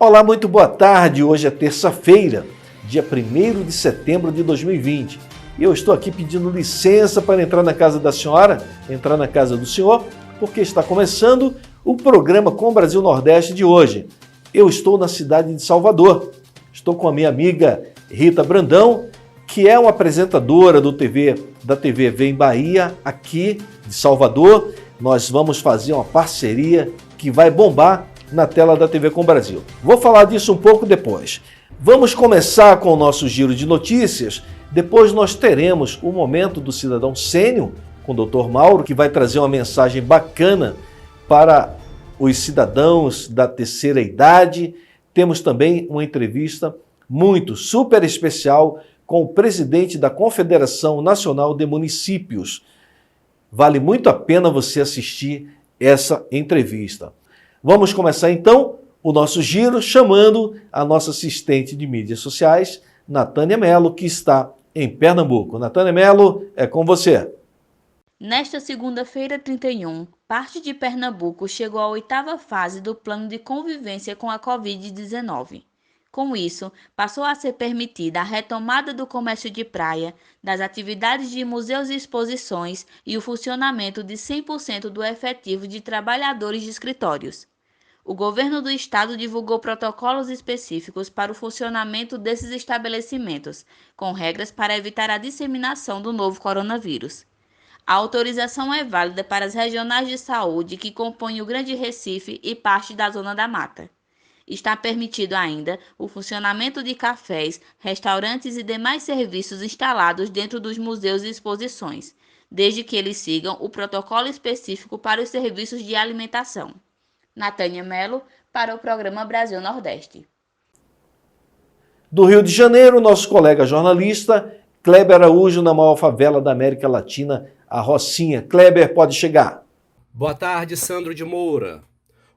Olá, muito boa tarde. Hoje é terça-feira, dia 1º de setembro de 2020. E eu estou aqui pedindo licença para entrar na casa da senhora, entrar na casa do senhor, porque está começando o programa Com Brasil Nordeste de hoje. Eu estou na cidade de Salvador. Estou com a minha amiga Rita Brandão, que é uma apresentadora da TV Vem Bahia, aqui de Salvador. Nós vamos fazer uma parceria que vai bombar na tela da TV Com Brasil. Vou falar disso um pouco depois. Vamos começar com o nosso giro de notícias. Depois nós teremos o momento do Cidadão Sênior com o Dr. Mauro, que vai trazer uma mensagem bacana para os cidadãos da terceira idade. Temos também uma entrevista super especial com o presidente da Confederação Nacional de Municípios. Vale muito a pena você assistir essa entrevista. Vamos começar então o nosso giro chamando a nossa assistente de mídias sociais, Natânia Mello, que está em Pernambuco. Natânia Mello, é com você. Nesta segunda-feira, 31, parte de Pernambuco chegou à 8ª fase do plano de convivência com a Covid-19. Com isso, passou a ser permitida a retomada do comércio de praia, das atividades de museus e exposições e o funcionamento de 100% do efetivo de trabalhadores de escritórios. O governo do estado divulgou protocolos específicos para o funcionamento desses estabelecimentos, com regras para evitar a disseminação do novo coronavírus. A autorização é válida para as regionais de saúde que compõem o Grande Recife e parte da Zona da Mata. Está permitido ainda o funcionamento de cafés, restaurantes e demais serviços instalados dentro dos museus e exposições, desde que eles sigam o protocolo específico para os serviços de alimentação. Natânia Mello, para o programa Brasil Nordeste. Do Rio de Janeiro, nosso colega jornalista Kleber Araújo, na maior favela da América Latina, a Rocinha. Kleber, pode chegar. Boa tarde, Sandro de Moura.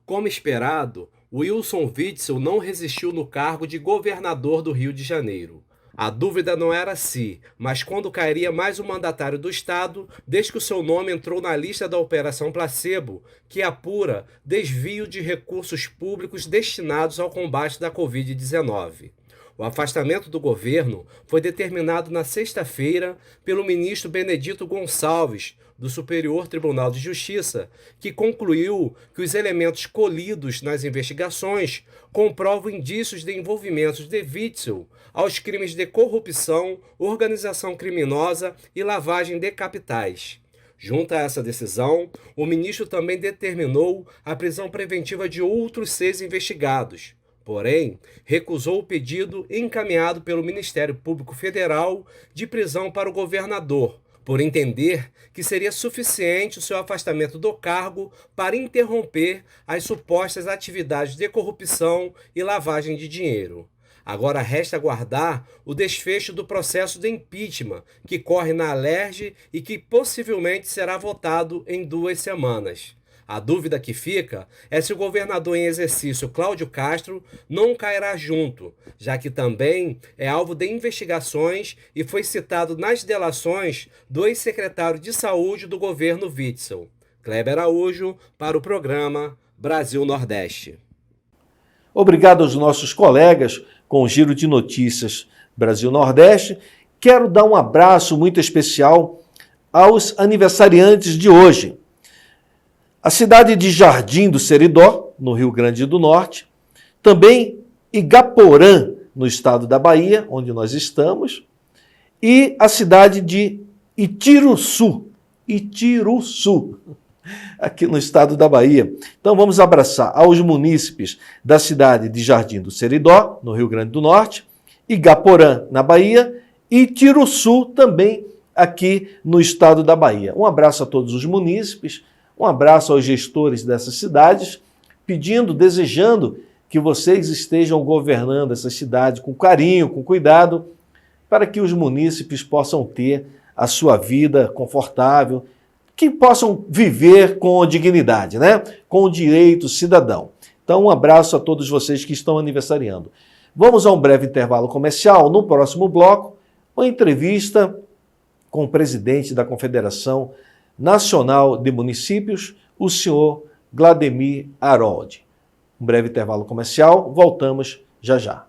Como esperado, Wilson Witzel não resistiu no cargo de governador do Rio de Janeiro. A dúvida não era se, mas quando cairia mais um mandatário do estado, desde que o seu nome entrou na lista da Operação Placebo, que apura desvio de recursos públicos destinados ao combate da Covid-19. O afastamento do governo foi determinado na sexta-feira pelo ministro Benedito Gonçalves, do Superior Tribunal de Justiça, que concluiu que os elementos colhidos nas investigações comprovam indícios de envolvimentos de Witzel aos crimes de corrupção, organização criminosa e lavagem de capitais. Junto a essa decisão, o ministro também determinou a prisão preventiva de outros 6 investigados. Porém, recusou o pedido encaminhado pelo Ministério Público Federal de prisão para o governador, por entender que seria suficiente o seu afastamento do cargo para interromper as supostas atividades de corrupção e lavagem de dinheiro. Agora resta aguardar o desfecho do processo de impeachment, que corre na Alerj e que possivelmente será votado em 2 semanas. A dúvida que fica é se o governador em exercício Cláudio Castro não cairá junto, já que também é alvo de investigações e foi citado nas delações do ex-secretário de Saúde do governo Witzel. Kleber Araújo, para o programa Brasil Nordeste. Obrigado aos nossos colegas com o Giro de Notícias Brasil Nordeste. Quero dar um abraço muito especial aos aniversariantes de hoje. A cidade de Jardim do Seridó, no Rio Grande do Norte, também Igaporã, no estado da Bahia, onde nós estamos, e a cidade de Itiruçu, aqui no estado da Bahia. Então vamos abraçar aos munícipes da cidade de Jardim do Seridó, no Rio Grande do Norte, Igaporã, na Bahia, e Itiruçu, também aqui no estado da Bahia. Um abraço a todos os munícipes. Um abraço aos gestores dessas cidades, desejando que vocês estejam governando essas cidades com carinho, com cuidado, para que os munícipes possam ter a sua vida confortável, que possam viver com dignidade, né? Com o direito cidadão. Então, um abraço a todos vocês que estão aniversariando. Vamos a um breve intervalo comercial. No próximo bloco, uma entrevista com o presidente da Confederação Nacional de Municípios, o senhor Glademir Harold. Um breve intervalo comercial, voltamos já já.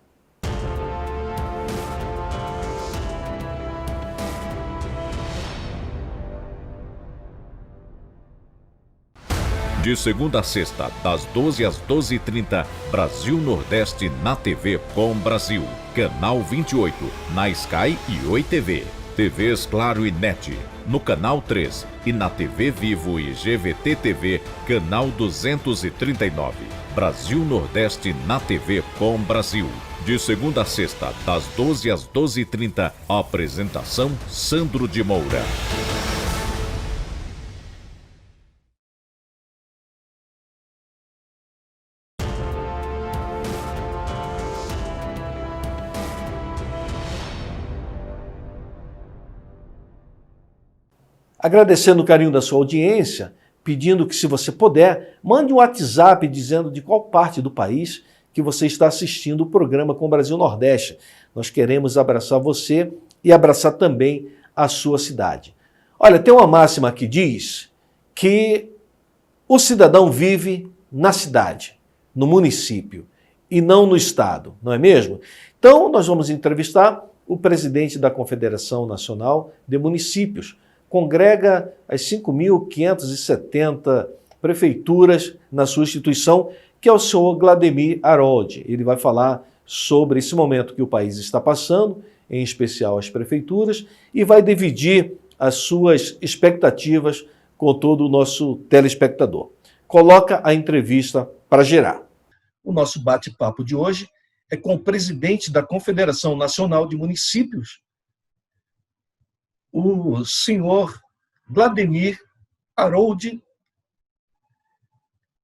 De segunda a sexta, das 12 às 12h30, Brasil Nordeste na TV Com Brasil. Canal 28, na Sky e Oi TV. TVs Claro e NET, no Canal 3 e na TV Vivo e GVT TV, Canal 239. Brasil Nordeste na TV Com Brasil. De segunda a sexta, das 12 às 12h30, apresentação Sandro de Moura. Agradecendo o carinho da sua audiência, pedindo que, se você puder, mande um WhatsApp dizendo de qual parte do país que você está assistindo o programa Com Brasil Nordeste. Nós queremos abraçar você e abraçar também a sua cidade. Olha, tem uma máxima que diz que o cidadão vive na cidade, no município, e não no estado, não é mesmo? Então, nós vamos entrevistar o presidente da Confederação Nacional de Municípios. Congrega as 5.570 prefeituras na sua instituição, que é o senhor Glademir Harold. Ele vai falar sobre esse momento que o país está passando, em especial as prefeituras, e vai dividir as suas expectativas com todo o nosso telespectador. Coloca a entrevista para gerar. O nosso bate-papo de hoje é com o presidente da Confederação Nacional de Municípios, o senhor Glademir Harold.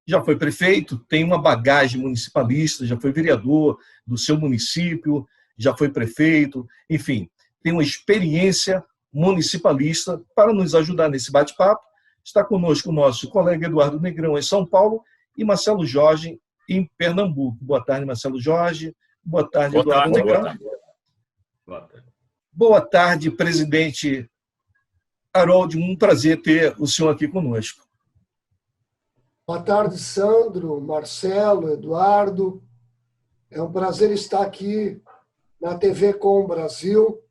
Já foi prefeito, tem uma bagagem municipalista, já foi vereador do seu município, já foi prefeito, enfim, tem uma experiência municipalista. Para nos ajudar nesse bate-papo, está conosco o nosso colega Eduardo Negrão, em São Paulo, e Marcelo Jorge, em Pernambuco. Boa tarde, Marcelo Jorge. Boa tarde, Eduardo Negrão. Boa tarde. Boa tarde, presidente Harold. Um prazer ter o senhor aqui conosco. Boa tarde, Sandro, Marcelo, Eduardo. É um prazer estar aqui na TV Com Brasil,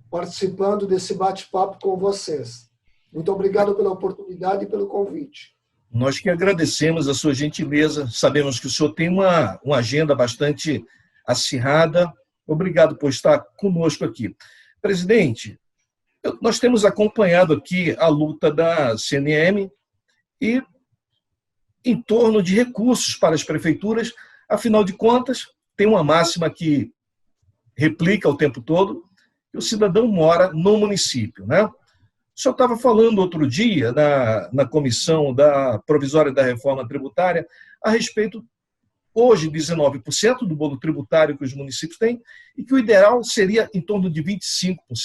participando desse bate-papo com vocês. Muito obrigado pela oportunidade e pelo convite. Nós que agradecemos a sua gentileza. Sabemos que o senhor tem uma agenda bastante acirrada. Obrigado por estar conosco aqui. Presidente, nós temos acompanhado aqui a luta da CNM e em torno de recursos para as prefeituras. Afinal de contas, tem uma máxima que replica o tempo todo, que o cidadão mora no município, né? O senhor estava falando outro dia na comissão provisória da reforma tributária a respeito, hoje, 19% do bolo tributário que os municípios têm, e que o ideal seria em torno de 25%. O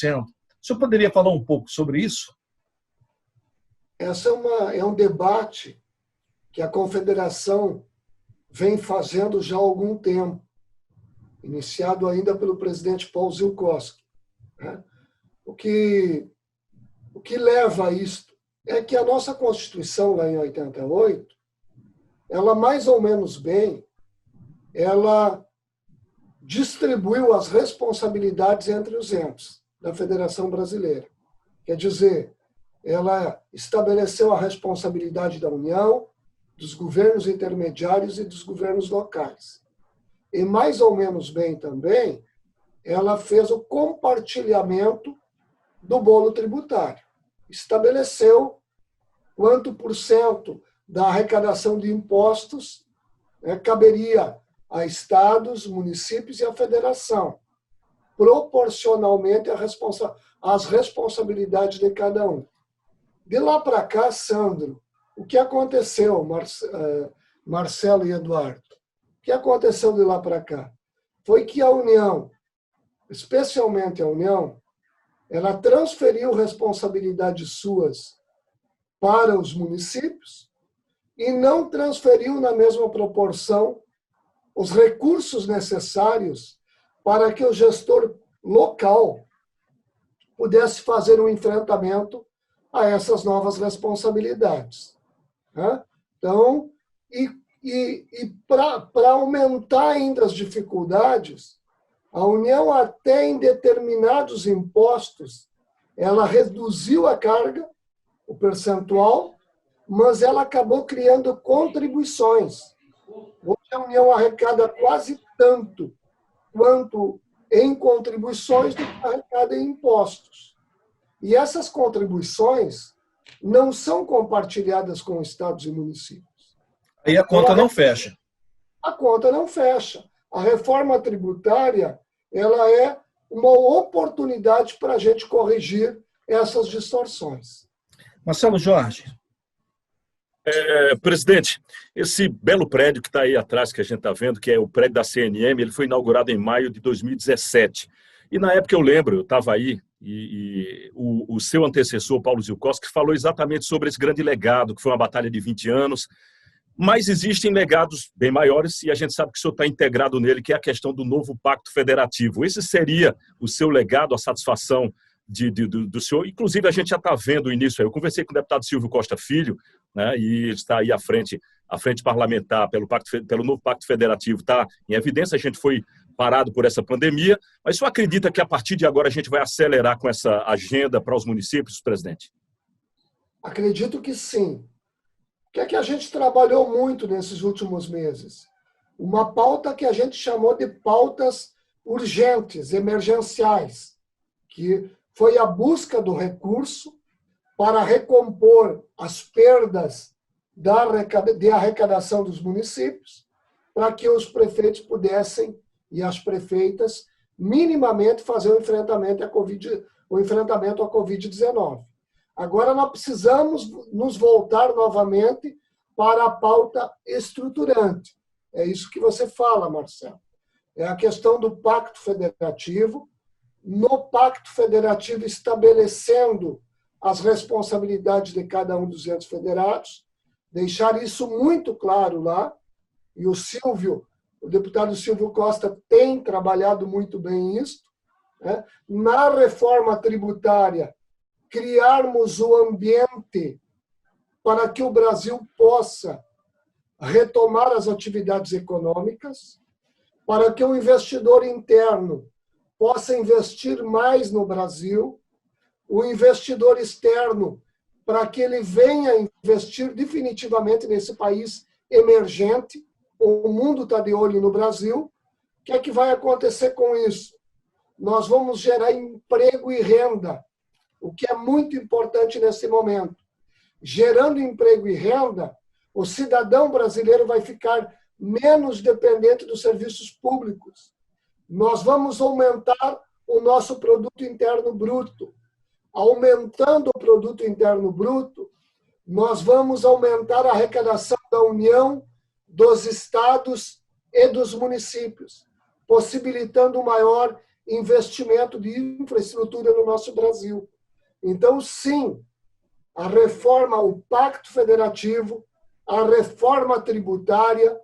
senhor poderia falar um pouco sobre isso? Essa é um debate que a Confederação vem fazendo já há algum tempo, iniciado ainda pelo presidente Paul Zielkowski, né? O que leva a isto é que a nossa Constituição, lá em 88, ela mais ou menos bem, ela distribuiu as responsabilidades entre os entes da Federação Brasileira. Quer dizer, ela estabeleceu a responsabilidade da União, dos governos intermediários e dos governos locais. E mais ou menos bem também, ela fez o compartilhamento do bolo tributário. Estabeleceu quanto por cento da arrecadação de impostos caberia a estados, municípios e a federação, proporcionalmente às responsabilidades de cada um. De lá para cá, Sandro, o que aconteceu, Marcelo e Eduardo? O que aconteceu de lá para cá? Foi que a União, especialmente a União, ela transferiu responsabilidades suas para os municípios e não transferiu na mesma proporção os recursos necessários para que o gestor local pudesse fazer um enfrentamento a essas novas responsabilidades. Então, e E para aumentar ainda as dificuldades, a União, até em determinados impostos, ela reduziu a carga, o percentual, mas ela acabou criando contribuições. Hoje a União arrecada quase tanto quanto em contribuições do que arrecada em impostos. E essas contribuições não são compartilhadas com estados e municípios. Aí a conta não fecha. A conta não fecha. A reforma tributária, ela é uma oportunidade para a gente corrigir essas distorções. Marcelo Jorge. Presidente, esse belo prédio que está aí atrás, que a gente está vendo, que é o prédio da CNM, ele foi inaugurado em maio de 2017. E na época eu lembro, eu estava aí, e o seu antecessor, Paulo Zilkowski, falou exatamente sobre esse grande legado, que foi uma batalha de 20 anos, mas existem legados bem maiores e a gente sabe que o senhor está integrado nele, que é a questão do novo Pacto Federativo. Esse seria o seu legado, a satisfação do senhor? Inclusive, a gente já está vendo o início. Eu conversei com o deputado Silvio Costa Filho, né, e ele está aí à frente parlamentar pelo novo Pacto Federativo. Está em evidência, a gente foi parado por essa pandemia, mas o senhor acredita que a partir de agora a gente vai acelerar com essa agenda para os municípios, presidente? Acredito que sim. O que é que a gente trabalhou muito nesses últimos meses? Uma pauta que a gente chamou de pautas urgentes, emergenciais, que foi a busca do recurso para recompor as perdas de arrecadação dos municípios, para que os prefeitos pudessem, e as prefeitas, minimamente fazer o enfrentamento à Covid-19. Agora nós precisamos nos voltar novamente para a pauta estruturante. É isso que você fala, Marcelo. É a questão do Pacto Federativo. No Pacto Federativo, estabelecendo as responsabilidades de cada um dos entes federados, deixar isso muito claro lá, e o deputado Silvio Costa tem trabalhado muito bem isso, né? Na reforma tributária, criarmos o ambiente para que o Brasil possa retomar as atividades econômicas, para que o investidor interno possa investir mais no Brasil, o investidor externo, para que ele venha investir definitivamente nesse país emergente. O mundo está de olho no Brasil. O que é que vai acontecer com isso? Nós vamos gerar emprego e renda, o que é muito importante nesse momento. Gerando emprego e renda, o cidadão brasileiro vai ficar menos dependente dos serviços públicos. Nós vamos aumentar o nosso produto interno bruto. Aumentando o produto interno bruto, nós vamos aumentar a arrecadação da União, dos estados e dos municípios, possibilitando um maior investimento de infraestrutura no nosso Brasil. Então, sim, a reforma, o Pacto Federativo, a reforma tributária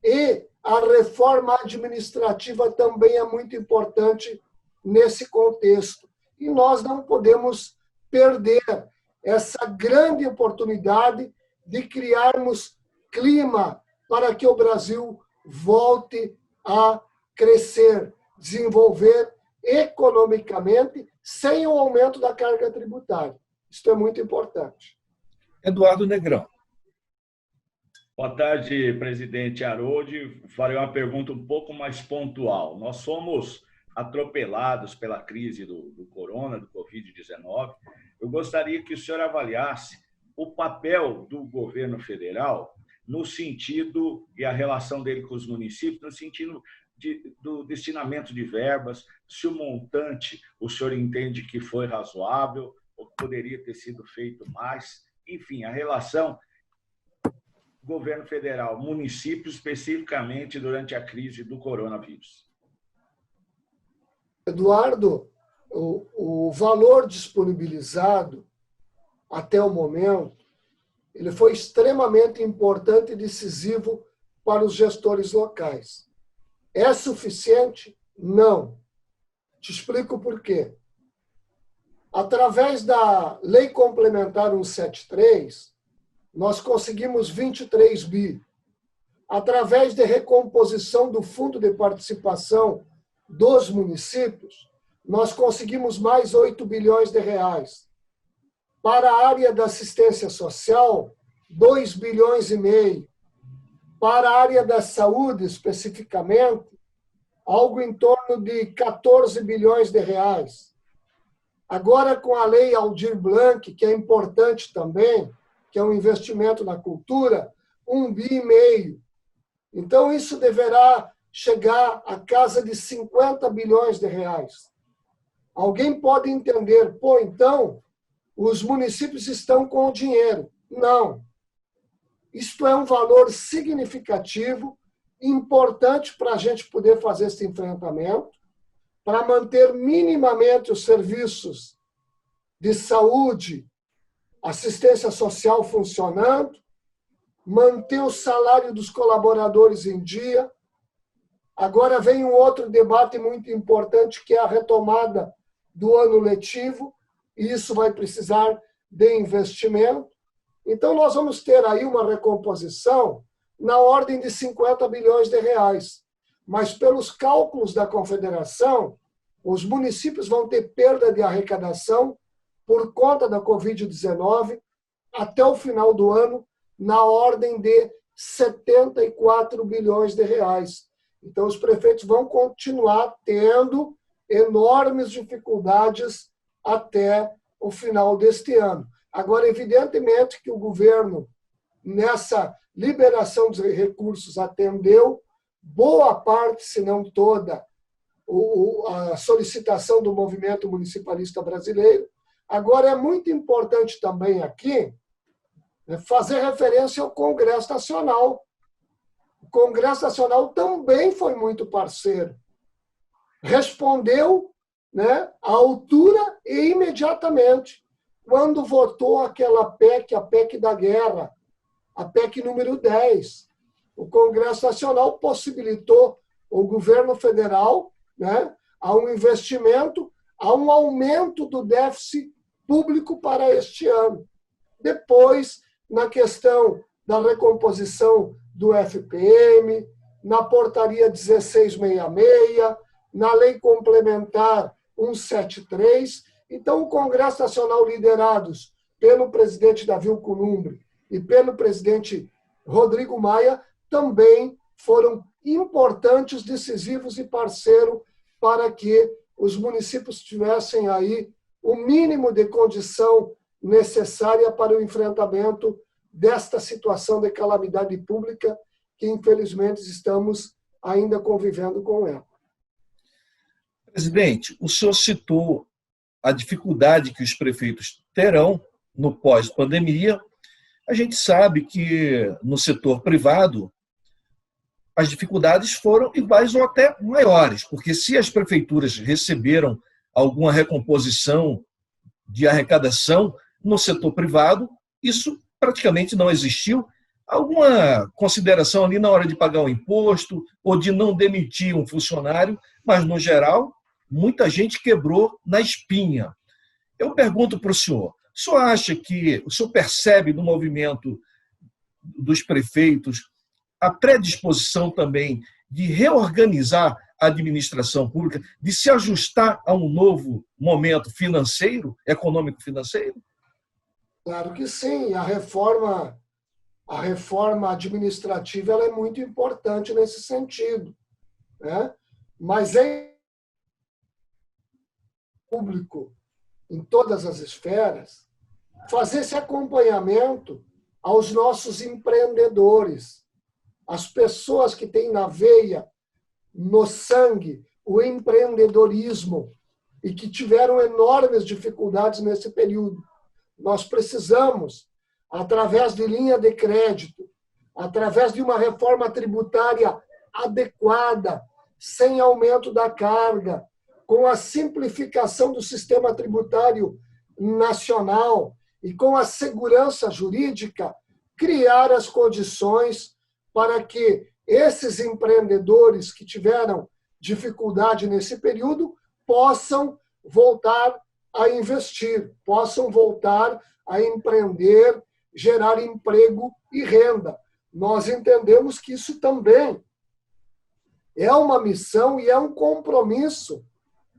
e a reforma administrativa também é muito importante nesse contexto. E nós não podemos perder essa grande oportunidade de criarmos clima para que o Brasil volte a crescer, desenvolver economicamente, sem o aumento da carga tributária. Isso é muito importante. Eduardo Negrão. Boa tarde, presidente Haroldo. Farei uma pergunta um pouco mais pontual. Nós somos atropelados pela crise do corona, do Covid-19. Eu gostaria que o senhor avaliasse o papel do governo federal no sentido, e a relação dele com os municípios, no sentido do destinamento de verbas, se o montante o senhor entende que foi razoável ou que poderia ter sido feito mais. Enfim, a relação governo federal, município, especificamente durante a crise do coronavírus. Eduardo, o valor disponibilizado até o momento, ele foi extremamente importante e decisivo para os gestores locais. É suficiente? Não. Te explico por quê. Através da Lei Complementar 173, nós conseguimos 23 bi. através de recomposição do Fundo de Participação dos municípios, nós conseguimos mais 8 bilhões de reais. Para a área da assistência social, 2 bilhões e meio. Para a área da saúde, especificamente, algo em torno de 14 bilhões de reais. Agora, com a Lei Aldir Blanc, que é importante também, que é um investimento na cultura, 1,5 bilhão. Então, isso deverá chegar à casa de 50 bilhões de reais. Alguém pode entender, então, os municípios estão com o dinheiro. Não. Isto é um valor significativo, importante para a gente poder fazer esse enfrentamento, para manter minimamente os serviços de saúde, assistência social funcionando, manter o salário dos colaboradores em dia. Agora vem um outro debate muito importante, que é a retomada do ano letivo, e isso vai precisar de investimento. Então, nós vamos ter aí uma recomposição na ordem de 50 bilhões de reais. Mas, pelos cálculos da Confederação, os municípios vão ter perda de arrecadação por conta da Covid-19 até o final do ano, na ordem de 74 bilhões de reais. Então, os prefeitos vão continuar tendo enormes dificuldades até o final deste ano. Agora, evidentemente que o governo, nessa liberação de recursos, atendeu boa parte, se não toda, a solicitação do movimento municipalista brasileiro. Agora, é muito importante também aqui fazer referência ao Congresso Nacional. O Congresso Nacional também foi muito parceiro. Respondeu, à altura e imediatamente, quando votou aquela PEC, a PEC da guerra, a PEC número 10. O Congresso Nacional possibilitou o governo federal a um investimento, a um aumento do déficit público para este ano. Depois, na questão da recomposição do FPM, na portaria 1666, na lei complementar 173. Então, o Congresso Nacional, liderados pelo presidente Davi Alcolumbre e pelo presidente Rodrigo Maia, também foram importantes, decisivos e parceiro para que os municípios tivessem aí o mínimo de condição necessária para o enfrentamento desta situação de calamidade pública que, infelizmente, estamos ainda convivendo com ela. Presidente, o senhor citou a dificuldade que os prefeitos terão no pós-pandemia. A gente sabe que no setor privado as dificuldades foram iguais ou até maiores, porque se as prefeituras receberam alguma recomposição de arrecadação no setor privado, isso praticamente não existiu. Alguma consideração ali na hora de pagar o imposto ou de não demitir um funcionário, mas, no geral, muita gente quebrou na espinha. Eu pergunto para o senhor acha que, o senhor percebe no movimento dos prefeitos a predisposição também de reorganizar a administração pública, de se ajustar a um novo momento financeiro, econômico-financeiro? Claro que sim. A reforma administrativa ela é muito importante nesse sentido. Mas é público, em todas as esferas, fazer esse acompanhamento aos nossos empreendedores, as pessoas que têm na veia, no sangue, o empreendedorismo e que tiveram enormes dificuldades nesse período. Nós precisamos, através de linha de crédito, através de uma reforma tributária adequada, sem aumento da carga, com a simplificação do sistema tributário nacional e com a segurança jurídica, criar as condições para que esses empreendedores que tiveram dificuldade nesse período possam voltar a investir, possam voltar a empreender, gerar emprego e renda. nós entendemos que isso também é uma missão e é um compromisso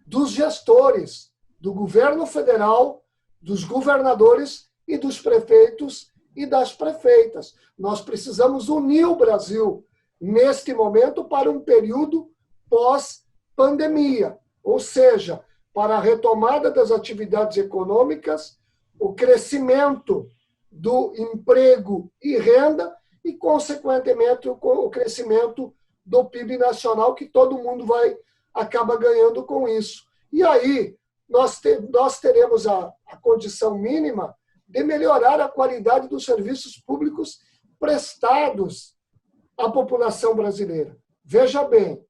dos gestores, do governo federal, dos governadores e dos prefeitos e das prefeitas. Nós precisamos unir o Brasil neste momento para um período pós-pandemia, ou seja, para a retomada das atividades econômicas, o crescimento do emprego e renda e, consequentemente, o crescimento do PIB nacional, que todo mundo acaba ganhando com isso. E aí nós teremos a condição mínima de melhorar a qualidade dos serviços públicos prestados à população brasileira. Veja bem,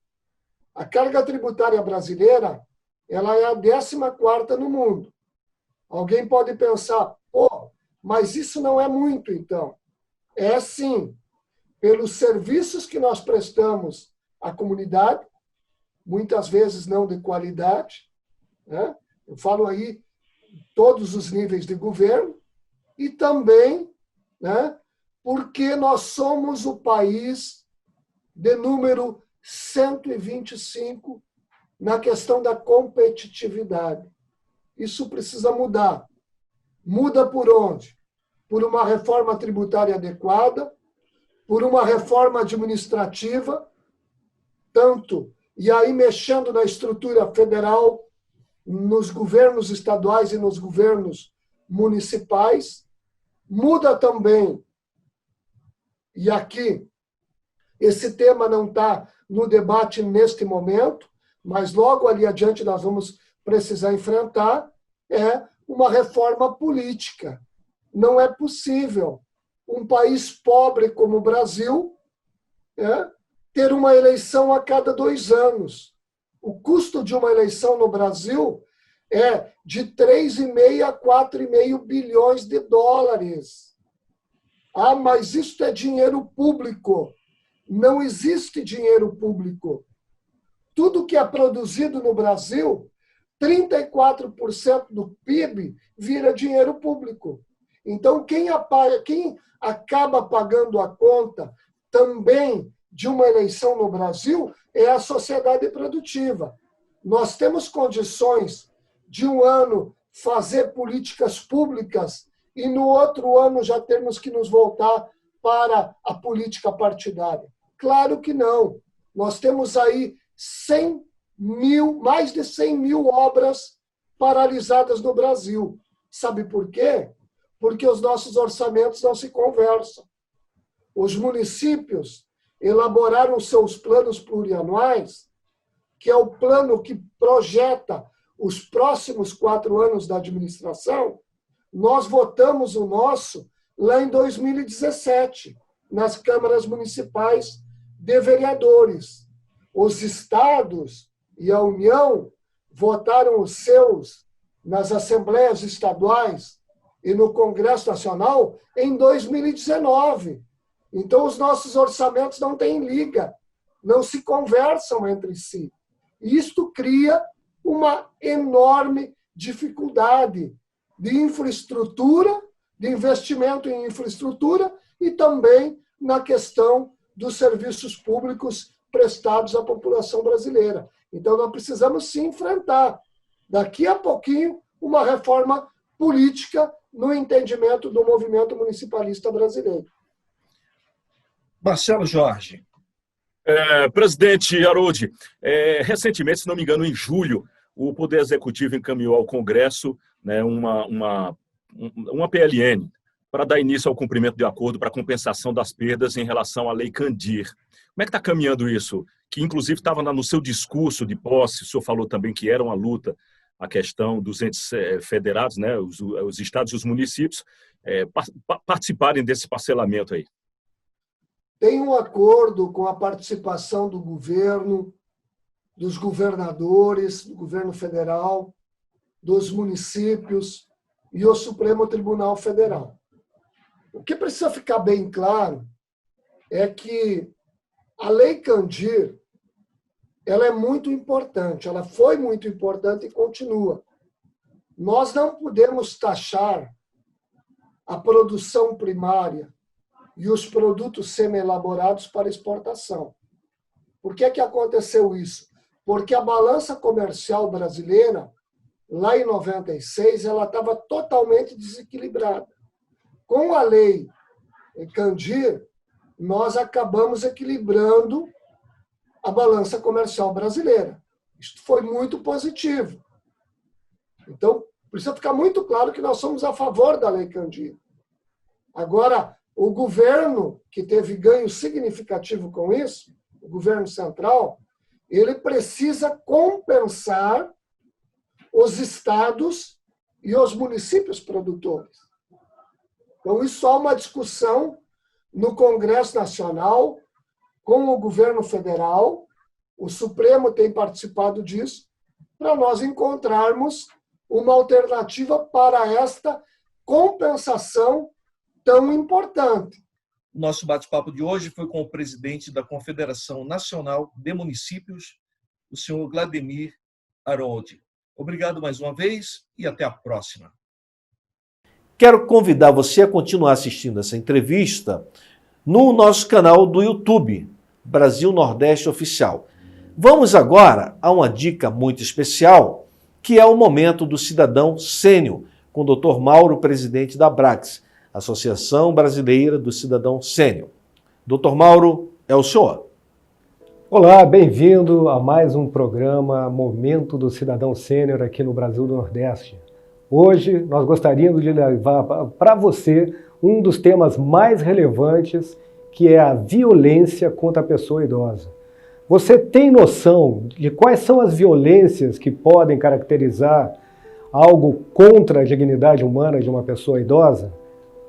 a carga tributária brasileira ela é a 14ª no mundo. Alguém pode pensar, mas isso não é muito, então. É sim, pelos serviços que nós prestamos à comunidade, muitas vezes não de qualidade, né? Eu falo aí todos os níveis de governo, e também, né, porque nós somos o país de número 125 na questão da competitividade. Isso precisa mudar. Muda por onde? Por uma reforma tributária adequada, por uma reforma administrativa, e aí mexendo na estrutura federal, nos governos estaduais e nos governos municipais. Muda também, e aqui esse tema não está no debate neste momento, mas logo ali adiante nós vamos precisar enfrentar, é uma reforma política. Não é possível um país pobre como o Brasil ter uma eleição a cada 2 anos. O custo de uma eleição no Brasil é de 3,5 a 4,5 bilhões de dólares. Ah, mas isso é dinheiro público. Não existe dinheiro público. Tudo que é produzido no Brasil, 34% do PIB vira dinheiro público. Então, quem acaba pagando a conta também de uma eleição no Brasil é a sociedade produtiva. Nós temos condições de um ano fazer políticas públicas e no outro ano já termos que nos voltar para a política partidária? Claro que não. Nós temos aí mais de 100 mil obras paralisadas no Brasil. Sabe por quê? Porque os nossos orçamentos não se conversam. Os municípios elaboraram seus planos plurianuais, que é o plano que projeta os próximos 4 anos da administração. Nós votamos o nosso lá em 2017, nas câmaras municipais de vereadores. Os estados e a União votaram os seus nas assembleias estaduais e no Congresso Nacional em 2019. Então, os nossos orçamentos não têm liga, não se conversam entre si. E isto cria uma enorme dificuldade de infraestrutura, de investimento em infraestrutura e também na questão dos serviços públicos prestados à população brasileira. Então, nós precisamos sim enfrentar, daqui a pouquinho, uma reforma política no entendimento do movimento municipalista brasileiro. Marcelo Jorge. Presidente Aroldi, recentemente, se não me engano, em julho, o Poder Executivo encaminhou ao Congresso, né, uma PLN para dar início ao cumprimento de acordo para compensação das perdas em relação à Lei Candir. Como é que está caminhando isso? Que, inclusive, estava no seu discurso de posse, o senhor falou também que era uma luta a questão dos entes federados, né, os estados e os municípios, participarem desse parcelamento aí. Tem um acordo com a participação do governo, dos governadores, do governo federal, dos municípios e o Supremo Tribunal Federal. O que precisa ficar bem claro é que a Lei Candir, ela é muito importante, ela foi muito importante e continua. Nós não podemos taxar a produção primária e os produtos semi-elaborados para exportação. Por que aconteceu isso? Porque a balança comercial brasileira, lá em 96, ela estava totalmente desequilibrada. Com a lei Candir, nós acabamos equilibrando a balança comercial brasileira. Isso foi muito positivo. Então, precisa ficar muito claro que nós somos a favor da lei Candir. Agora, o governo, que teve ganho significativo com isso, o governo central, ele precisa compensar os estados e os municípios produtores. Então, isso há uma discussão no Congresso Nacional com o governo federal, o Supremo tem participado disso, para nós encontrarmos uma alternativa para esta compensação tão importante. Nosso bate-papo de hoje foi com o presidente da Confederação Nacional de Municípios, o senhor Vladimir Aroldi. Obrigado mais uma vez e até a próxima. Quero convidar você a continuar assistindo essa entrevista no nosso canal do YouTube, Brasil Nordeste Oficial. Vamos agora a uma dica muito especial, que é o Momento do Cidadão Sênior, com o Dr. Mauro, presidente da Abrax, Associação Brasileira do Cidadão Sênior. Dr. Mauro, é o senhor. Olá, bem-vindo a mais um programa Momento do Cidadão Sênior aqui no Brasil do Nordeste. Hoje nós gostaríamos de levar para você um dos temas mais relevantes, que é a violência contra a pessoa idosa. Você tem noção de quais são as violências que podem caracterizar algo contra a dignidade humana de uma pessoa idosa?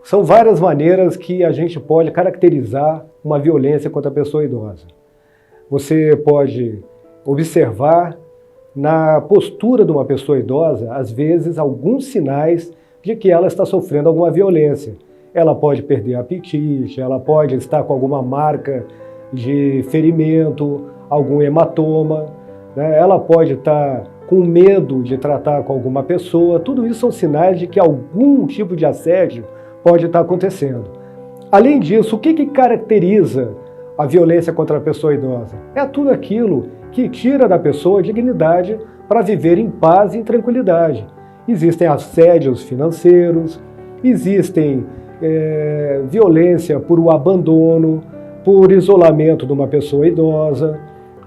São várias maneiras que a gente pode caracterizar uma violência contra a pessoa idosa. Você pode observar na postura de uma pessoa idosa, às vezes, alguns sinais de que ela está sofrendo alguma violência. Ela pode perder apetite, ela pode estar com alguma marca de ferimento, algum hematoma, né? Ela pode estar com medo de tratar com alguma pessoa. Tudo isso são sinais de que algum tipo de assédio pode estar acontecendo. Além disso, o que caracteriza a violência contra a pessoa idosa? É tudo aquilo que tira da pessoa a dignidade para viver em paz e em tranquilidade. Existem assédios financeiros, existem violência por o abandono, por isolamento de uma pessoa idosa,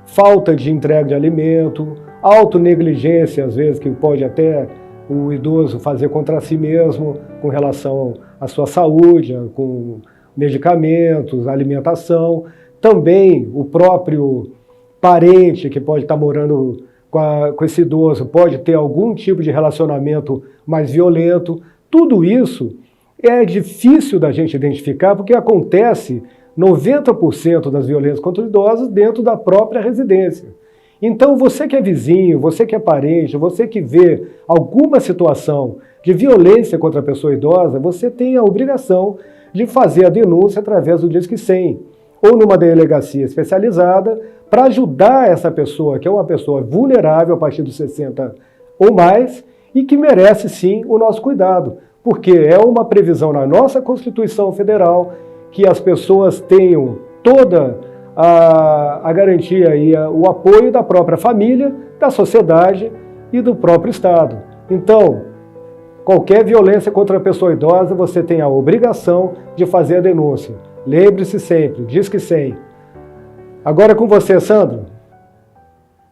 falta de entrega de alimento, autonegligência, às vezes, que pode até o idoso fazer contra si mesmo com relação à sua saúde, com medicamentos, alimentação. Também o próprio parente que pode estar morando com esse idoso pode ter algum tipo de relacionamento mais violento. Tudo isso é difícil da gente identificar porque acontece 90% das violências contra os idosos dentro da própria residência. Então, você que é vizinho, você que é parente, você que vê alguma situação de violência contra a pessoa idosa, você tem a obrigação de fazer a denúncia através do Disque 100 ou numa delegacia especializada para ajudar essa pessoa, que é uma pessoa vulnerável a partir dos 60 ou mais e que merece sim o nosso cuidado, porque é uma previsão na nossa Constituição Federal que as pessoas tenham toda a garantia e o apoio da própria família, da sociedade e do próprio Estado. Então, qualquer violência contra a pessoa idosa, você tem a obrigação de fazer a denúncia. Lembre-se sempre, Disque 100. Agora é com você, Sandro.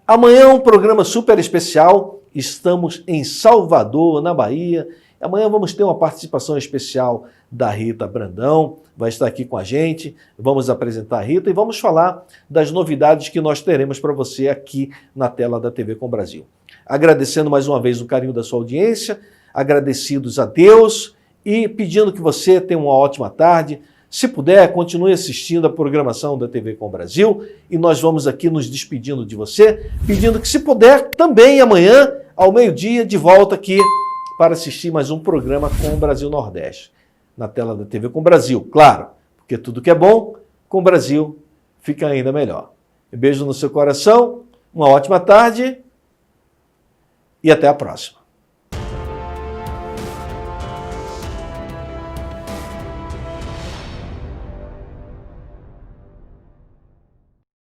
Amanhã é um programa super especial. Estamos em Salvador, na Bahia. Amanhã vamos ter uma participação especial da Rita Brandão, vai estar aqui com a gente, vamos apresentar a Rita e vamos falar das novidades que nós teremos para você aqui na tela da TV Com Brasil. Agradecendo mais uma vez o carinho da sua audiência, agradecidos a Deus e pedindo que você tenha uma ótima tarde. Se puder, continue assistindo a programação da TV Com Brasil e nós vamos aqui nos despedindo de você, pedindo que, se puder, também amanhã, ao meio-dia, de volta aqui para assistir mais um programa com o Brasil Nordeste. Na tela da TV Com Brasil, claro, porque tudo que é bom, com o Brasil, fica ainda melhor. Um beijo no seu coração, uma ótima tarde e até a próxima.